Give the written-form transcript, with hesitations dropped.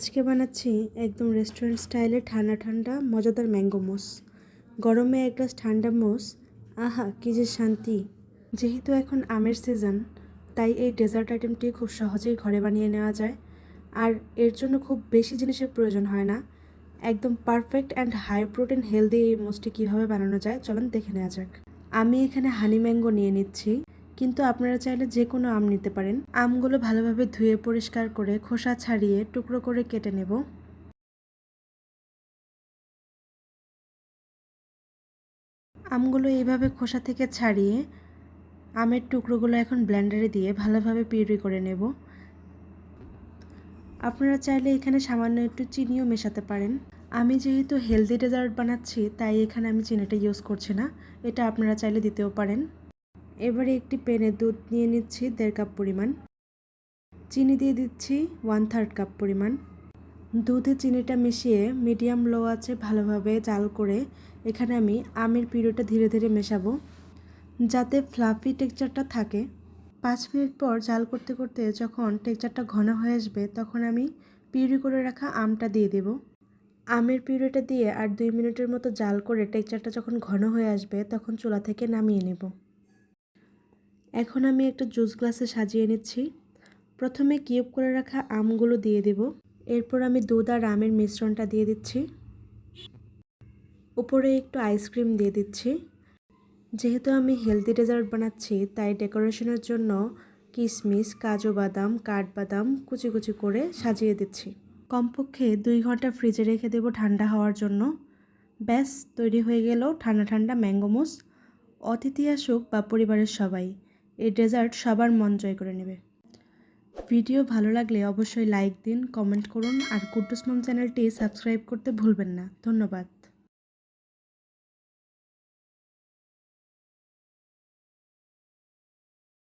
আজকে বানাচ্ছি একদম রেস্টুরেন্ট স্টাইলে ঠান্ডা ঠান্ডা মজাদার ম্যাঙ্গো মুস। গরমে এক গ্লাস ঠান্ডা মুস, আহা কী যে শান্তি। যেহেতু এখন আমের সিজন, তাই এই ডেজার্ট আইটেমটি খুব সহজেই ঘরে বানিয়ে নেওয়া যায়। আর এর জন্য খুব বেশি জিনিসের প্রয়োজন হয় না। একদম perfect and high protein healthy এই মুসটি কীভাবে বানানো যায় চলুন দেখে নেওয়া যাক। আমি এখানে হানি ম্যাঙ্গো নিয়ে নিচ্ছি, কিন্তু আপনারা চাইলে যে কোনো আম নিতে পারেন। আমগুলো ভালোভাবে ধুয়ে পরিষ্কার করে খোসা ছাড়িয়ে টুকরো করে কেটে নেব। আমগুলো এইভাবে খোসা থেকে ছাড়িয়ে আমের টুকরোগুলো এখন ব্লেন্ডারে দিয়ে ভালোভাবে পিউরি করে নেব। আপনারা চাইলে এখানে সামান্য একটু চিনিও মেশাতে পারেন। আমি যেহেতু হেলদি ডেজার্ট বানাচ্ছি তাই এখানে আমি চিনিটা ইউজ করছি না, এটা আপনারা চাইলে দিতেও পারেন। এবারে একটি প্যানে দুধ নিয়ে নিচ্ছি 1.5 কাপ পরিমাণ, চিনি দিয়ে দিচ্ছি 1/3 কাপ পরিমাণ। দুধে চিনিটা মিশিয়ে মিডিয়াম লো আঁচে ভালোভাবে জাল করে এখানে আমি আমের পিউরিটা ধীরে ধীরে মেশাবো, যাতে ফ্লাফি টেক্সচারটা থাকে। 5 মিনিট পর জাল করতে করতে যখন টেক্সচারটা ঘন হয়ে আসবে তখন আমি পিউরি করে রাখা আমটা দিয়ে দেব। আমের পিউরিটা দিয়ে আর 2 মিনিটের মতো জাল করে টেক্সচারটা যখন ঘন হয়ে আসবে তখন চুলা থেকে নামিয়ে নেব। এখন আমি একটা জুস গ্লাসে সাজিয়ে নিচ্ছি। প্রথমে কিউব করে রাখা আমগুলো দিয়ে দেব। এরপর আমি দুধ আর আমের মিশ্রণটা দিয়ে দিচ্ছি। উপরে একটু আইসক্রিম দিয়ে দিচ্ছি। যেহেতু আমি হেলদি ডেজার্ট বানাচ্ছি তাই ডেকোরেশনের জন্য কিশমিশ, কাজু বাদাম, কাঠবাদাম কুচি কুচি করে সাজিয়ে দিচ্ছি। কমপক্ষে 2 ঘন্টা ফ্রিজে রেখে দেব ঠান্ডা হওয়ার জন্য। ব্যাস তৈরি হয়ে গেল ঠান্ডা ঠান্ডা ম্যাঙ্গো মুস। অতিথি আসুক বা পরিবারের সবাই, এই ডেজার্ট সবার মন জয় করে নেবে। ভিডিও ভালো লাগলে অবশ্যই লাইক দিন, কমেন্ট করুন আর কুডুস মম চ্যানেলটি সাবস্ক্রাইব করতে ভুলবেন না। ধন্যবাদ।